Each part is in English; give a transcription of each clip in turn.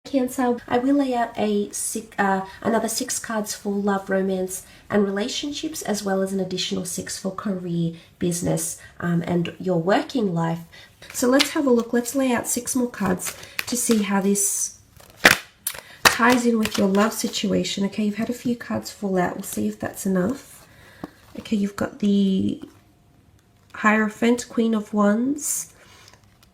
Cancer, I will lay out another 6 cards for love, romance, and relationships, as well as an additional 6 for career, business, and your working life. So let's have a look. Let's lay out 6 more cards to see how this ties in with your love situation. Okay, you've had a few cards fall out. We'll see if that's enough. Okay, you've got the Hierophant, Queen of Wands,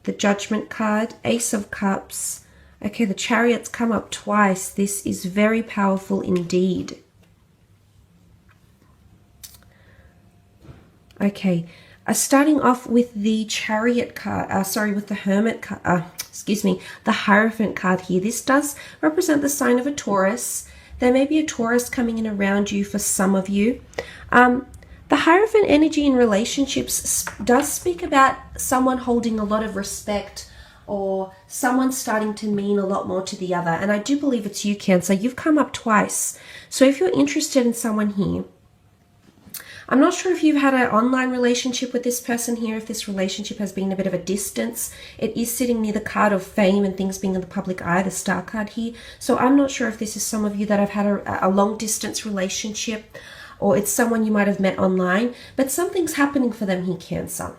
the Judgment card, Ace of Cups. Okay, the Chariot's come up twice. This is very powerful indeed. Okay, starting off with the Chariot card, with the Hermit card, the Hierophant card here. This does represent the sign of a Taurus. There may be a Taurus coming in around you for some of you. The Hierophant energy in relationships does speak about someone holding a lot of respect, or someone starting to mean a lot more to the other. And I do believe it's you, Cancer. You've come up twice. So if you're interested in someone here, I'm not sure if you've had an online relationship with this person here, if this relationship has been a bit of a distance. It is sitting near the card of fame and things being in the public eye, the Star card here. So I'm not sure if this is some of you that have had a long distance relationship, or it's someone you might have met online, but something's happening for them here, Cancer.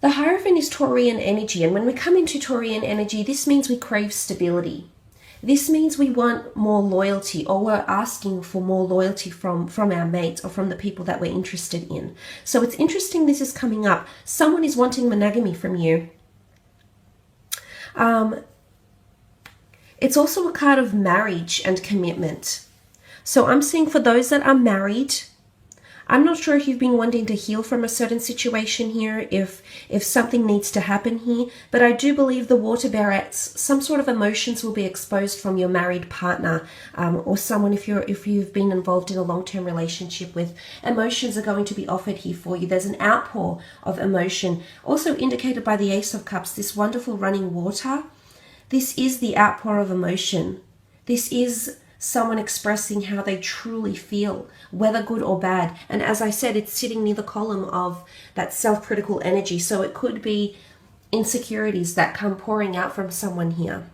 The Hierophant is Taurian energy, and when we come into Taurian energy, this means we crave stability. This means we want more loyalty, or we're asking for more loyalty from our mates or from the people that we're interested in. So it's interesting this is coming up. Someone is wanting monogamy from you. It's also a card of marriage and commitment. So I'm seeing for those that are married, I'm not sure if you've been wanting to heal from a certain situation here, if something needs to happen here, but I do believe the water barrettes, some sort of emotions will be exposed from your married partner, or someone if you've been involved in a long-term relationship with. Emotions are going to be offered here for you. There's an outpour of emotion, also indicated by the Ace of Cups, this wonderful running water. This is the outpour of emotion. This is someone expressing how they truly feel, whether good or bad. And as I said, it's sitting near the column of that self-critical energy. So it could be insecurities that come pouring out from someone here.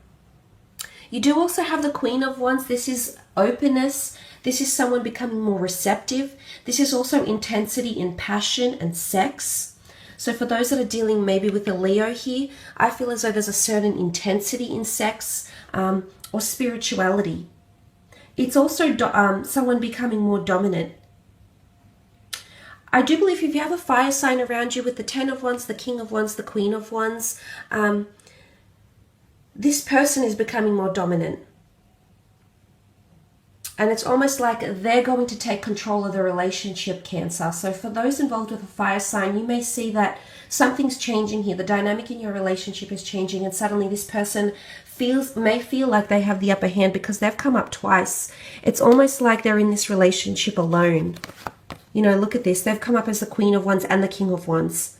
You do also have the Queen of Wands. This is openness. This is someone becoming more receptive. This is also intensity in passion and sex. So for those that are dealing maybe with a Leo here, I feel as though there's a certain intensity in sex, or spirituality. It's also someone becoming more dominant. I do believe if you have a fire sign around you with the 10 of Wands, the King of Wands, the Queen of Wands, this person is becoming more dominant. And it's almost like they're going to take control of the relationship, Cancer. So for those involved with a fire sign, you may see that something's changing here. The dynamic in your relationship is changing, and suddenly this person may feel like they have the upper hand because they've come up twice. It's almost like they're in this relationship alone. You know, look at this. They've come up as the Queen of Wands and the King of Wands.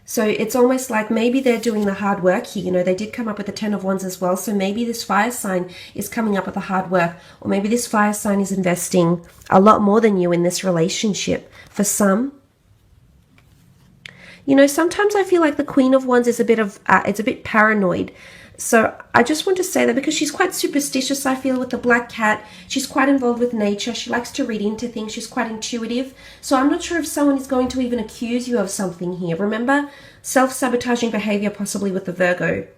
So it's almost like maybe they're doing the hard work here. You know, they did come up with the 10 of Wands as well. So maybe this fire sign is coming up with the hard work, or maybe this fire sign is investing a lot more than you in this relationship. For some, you know, sometimes I feel like the Queen of Wands is a bit paranoid. So I just want to say that because she's quite superstitious, I feel, with the black cat. She's quite involved with nature. She likes to read into things. She's quite intuitive. So I'm not sure if someone is going to even accuse you of something here. Remember, self-sabotaging behavior possibly with the Virgo.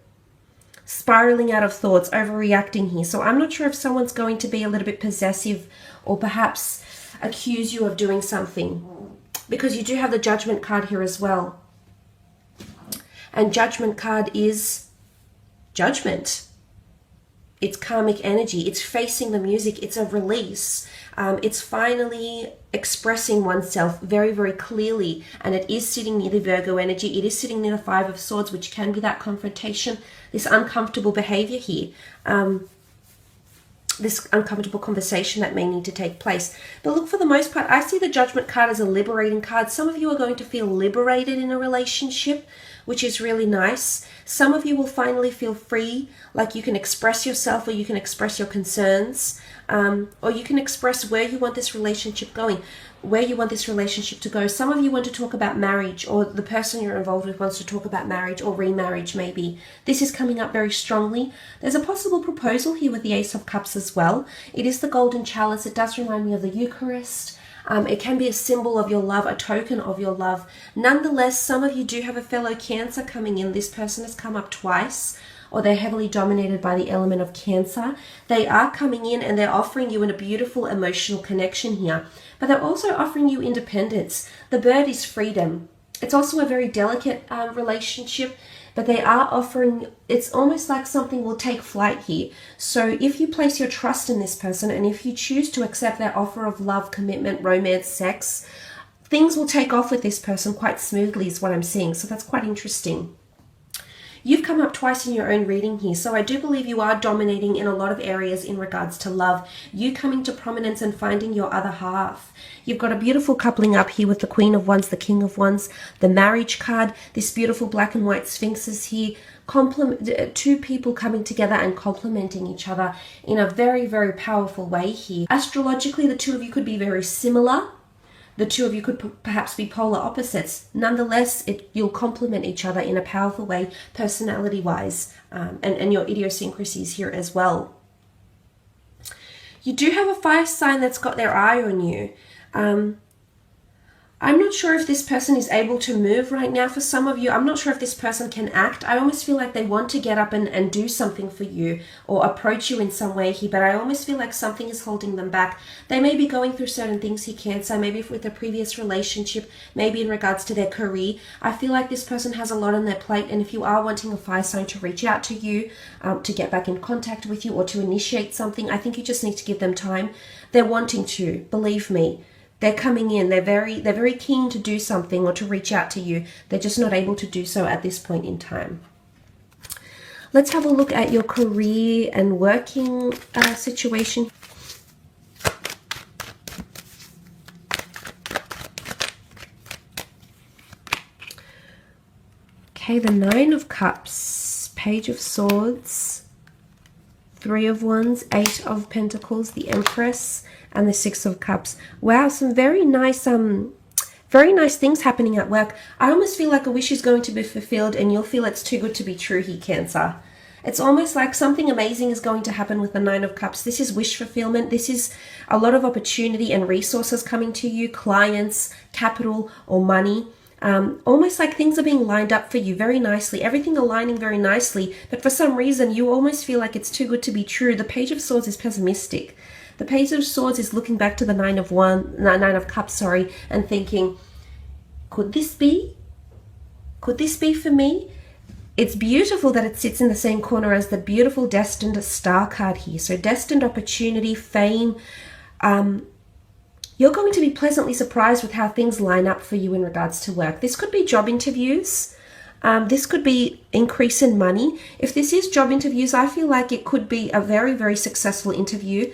Spiraling out of thoughts, overreacting here. So I'm not sure if someone's going to be a little bit possessive or perhaps accuse you of doing something. Because you do have the Judgment card here as well. And Judgment card is judgment. It's karmic energy. It's facing the music. It's a release. It's finally expressing oneself very, very clearly. And it is sitting near the Virgo energy. It is sitting near the Five of Swords, which can be that confrontation, this uncomfortable behavior here. This uncomfortable conversation that may need to take place. But look, for the most part, I see the Judgment card as a liberating card. Some of you are going to feel liberated in a relationship which is really nice. Some of you will finally feel free, like you can express yourself, or you can express your concerns, or you can express where you want this relationship going, where you want this relationship to go. Some of you want to talk about marriage, or the person you're involved with wants to talk about marriage or remarriage maybe. This is coming up very strongly. There's a possible proposal here with the Ace of Cups as well. It is the golden chalice. It does remind me of the Eucharist. It can be a symbol of your love, a token of your love. Nonetheless, some of you do have a fellow Cancer coming in. This person has come up twice, or they're heavily dominated by the element of Cancer. They are coming in and they're offering you a beautiful emotional connection here, but they're also offering you independence. The bird is freedom. It's also a very delicate relationship, but they are offering, it's almost like something will take flight here. So if you place your trust in this person, and if you choose to accept their offer of love, commitment, romance, sex, things will take off with this person quite smoothly is what I'm seeing. So that's quite interesting. You've come up twice in your own reading here, so I do believe you are dominating in a lot of areas in regards to love. You coming to prominence and finding your other half. You've got a beautiful coupling up here with the Queen of Wands, the King of Wands, the Marriage card, this beautiful black and white sphinxes here. Two people coming together and complementing each other in a very, very powerful way here. Astrologically, the two of you could be very similar. The two of you could perhaps be polar opposites. Nonetheless, you'll complement each other in a powerful way, personality-wise, and your idiosyncrasies here as well. You do have a fire sign that's got their eye on you. I'm not sure if this person is able to move right now. For some of you, I'm not sure if this person can act. I almost feel like they want to get up and do something for you or approach you in some way here, but I almost feel like something is holding them back. They may be going through certain things here, Cancer, maybe with a previous relationship, maybe in regards to their career. I feel like this person has a lot on their plate, and if you are wanting a fire sign to reach out to you, to get back in contact with you, or to initiate something, I think you just need to give them time. They're wanting to, believe me. They're coming in, they're very keen to do something or to reach out to you. They're just not able to do so at this point in time. Let's have a look at your career and working situation. Okay, the Nine of Cups, Page of Swords, Three of Wands, Eight of Pentacles, the Empress, and the Six of Cups. Wow, some very nice things happening at work. I almost feel like a wish is going to be fulfilled, and you'll feel it's too good to be true here, Cancer. It's almost like something amazing is going to happen with the Nine of Cups. This is wish fulfillment. This is a lot of opportunity and resources coming to you, clients, capital, or money. Almost like things are being lined up for you very nicely, everything aligning very nicely, but for some reason you almost feel like it's too good to be true. The Page of Swords is pessimistic. The Page of Swords is looking back to the Nine of Cups, and thinking, could this be? Could this be for me? It's beautiful that it sits in the same corner as the beautiful Destined Star card here. So destined opportunity, fame. You're going to be pleasantly surprised with how things line up for you in regards to work. This could be job interviews. This could be increase in money. If this is job interviews, I feel like it could be a very, very successful interview.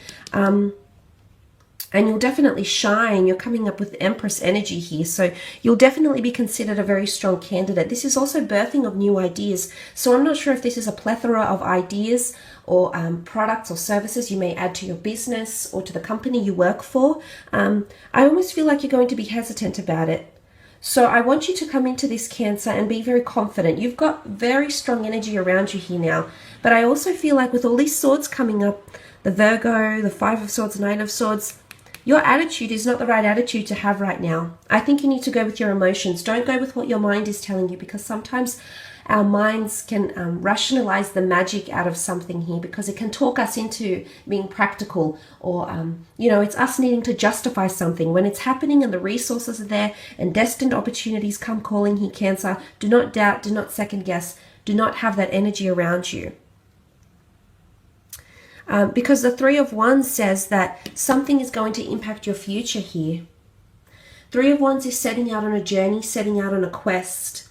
And you'll definitely shine. You're coming up with Empress energy here. So you'll definitely be considered a very strong candidate. This is also birthing of new ideas. So I'm not sure if this is a plethora of ideas or products or services you may add to your business or to the company you work for. I almost feel like you're going to be hesitant about it. So I want you to come into this, Cancer, and be very confident. You've got very strong energy around you here now. But I also feel like with all these swords coming up, the Virgo, the Five of Swords, Nine of Swords, your attitude is not the right attitude to have right now. I think you need to go with your emotions. Don't go with what your mind is telling you, because sometimes our minds can rationalize the magic out of something here, because it can talk us into being practical, or it's us needing to justify something. When it's happening and the resources are there and destined opportunities come calling here, Cancer, do not doubt, do not second guess, do not have that energy around you. Because the Three of Wands says that something is going to impact your future here. Three of Wands is setting out on a journey, setting out on a quest.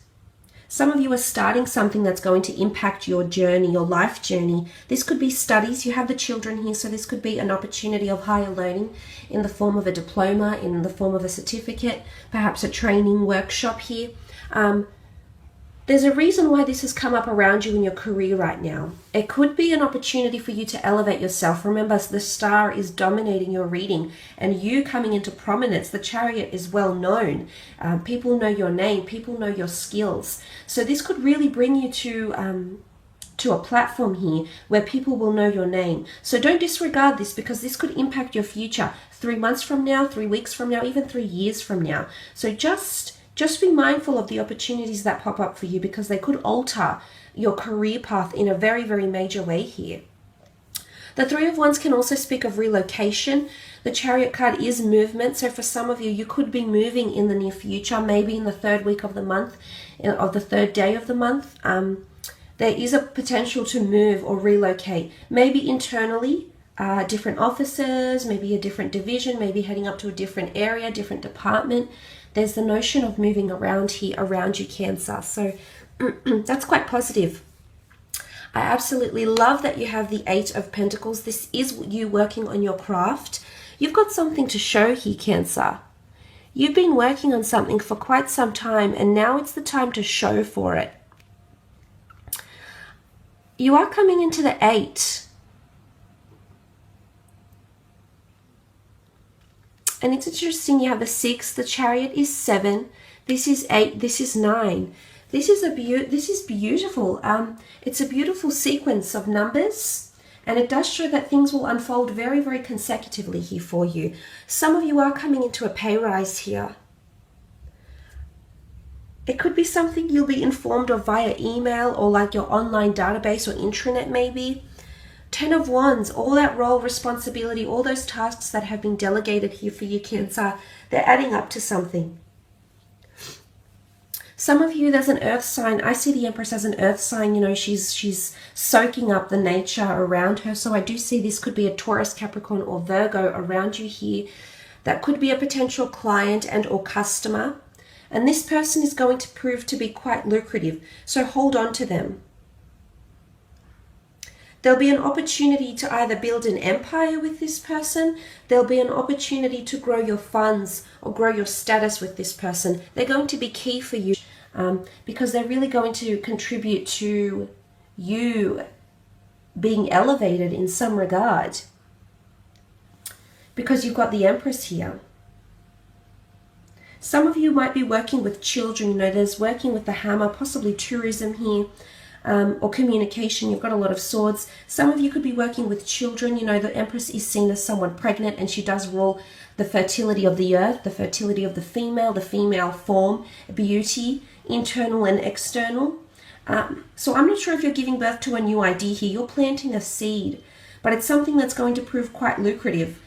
Some of you are starting something that's going to impact your journey, your life journey. This could be studies. You have the children here, so this could be an opportunity of higher learning in the form of a diploma, in the form of a certificate, perhaps a training workshop here. There's a reason why this has come up around you in your career right now. It could be an opportunity for you to elevate yourself. Remember, the star is dominating your reading and you coming into prominence. The Chariot is well known. People know your name. People know your skills. So this could really bring you to a platform here where people will know your name. So don't disregard this, because this could impact your future 3 months from now, 3 weeks from now, even 3 years from now. So just be mindful of the opportunities that pop up for you, because they could alter your career path in a very, very major way here. The Three of Wands can also speak of relocation. The Chariot card is movement. So for some of you, you could be moving in the near future, maybe in the 3rd week of the month, of the 3rd day of the month. There is a potential to move or relocate, maybe internally, different offices, maybe a different division, maybe heading up to a different area, different department. There's the notion of moving around here, around you, Cancer. So that's quite positive. I absolutely love that you have the 8 of Pentacles. This is you working on your craft. You've got something to show here, Cancer. You've been working on something for quite some time, and now it's the time to show for it. You are coming into the 8. And it's interesting, you have the 6, the Chariot is 7, this is 8, this is 9. This is beautiful. It's a beautiful sequence of numbers, and it does show that things will unfold very, very consecutively here for you. Some of you are coming into a pay rise here. It could be something you'll be informed of via email or like your online database or intranet maybe. 10 of Wands, all that role, responsibility, all those tasks that have been delegated here for you, Cancer, they're adding up to something. Some of you, there's an earth sign. I see the Empress as an earth sign. You know, she's soaking up the nature around her. So I do see this could be a Taurus, Capricorn, or Virgo around you here. That could be a potential client and or customer. And this person is going to prove to be quite lucrative. So hold on to them. There'll be an opportunity to either build an empire with this person. There'll be an opportunity to grow your funds or grow your status with this person. They're going to be key for you because they're really going to contribute to you being elevated in some regard. Because you've got the Empress here. Some of you might be working with children. You know, there's working with the hammer, possibly tourism here. Or communication. You've got a lot of swords. Some of you could be working with children. You know, the Empress is seen as someone pregnant, and she does rule the fertility of the earth, the fertility of the female form, beauty, internal and external. So I'm not sure if you're giving birth to a new idea here. You're planting a seed, but it's something that's going to prove quite lucrative.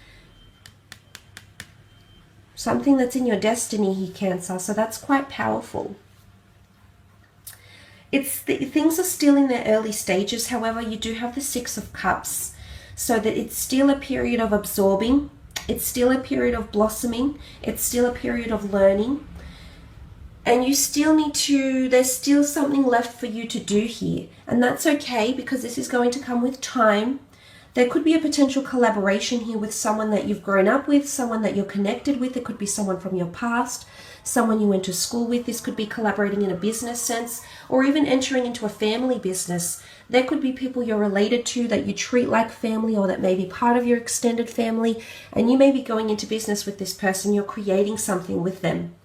Something that's in your destiny here, Cancer. So that's quite powerful. Things are still in their early stages. However, you do have the 6 of Cups, so that it's still a period of absorbing. It's still a period of blossoming. It's still a period of learning. And you still need to, there's still something left for you to do here. And that's okay, because this is going to come with time. There could be a potential collaboration here with someone that you've grown up with, someone that you're connected with. It could be someone from your past, someone you went to school with. This could be collaborating in a business sense, or even entering into a family business. There could be people you're related to that you treat like family, or that may be part of your extended family, and you may be going into business with this person. You're creating something with them.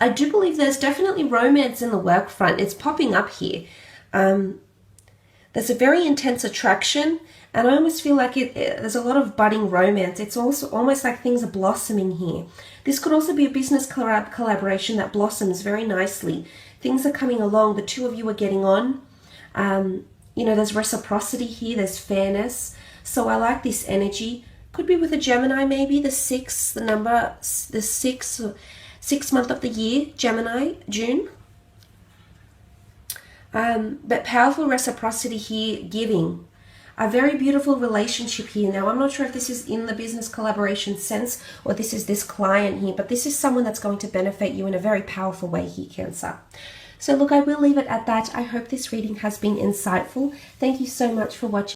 I do believe there's definitely romance in the work front. It's popping up here. There's a very intense attraction, and I almost feel like there's a lot of budding romance. It's also almost like things are blossoming here. This could also be a business collaboration that blossoms very nicely. Things are coming along. The two of you are getting on. You know, there's reciprocity here. There's fairness. So I like this energy. Could be with a Gemini maybe. The 6, the number, the 6th month of the year, Gemini, June. But powerful reciprocity here, giving. A very beautiful relationship here. Now, I'm not sure if this is in the business collaboration sense, or this is this client here, but this is someone that's going to benefit you in a very powerful way here, Cancer. So look, I will leave it at that. I hope this reading has been insightful. Thank you so much for watching.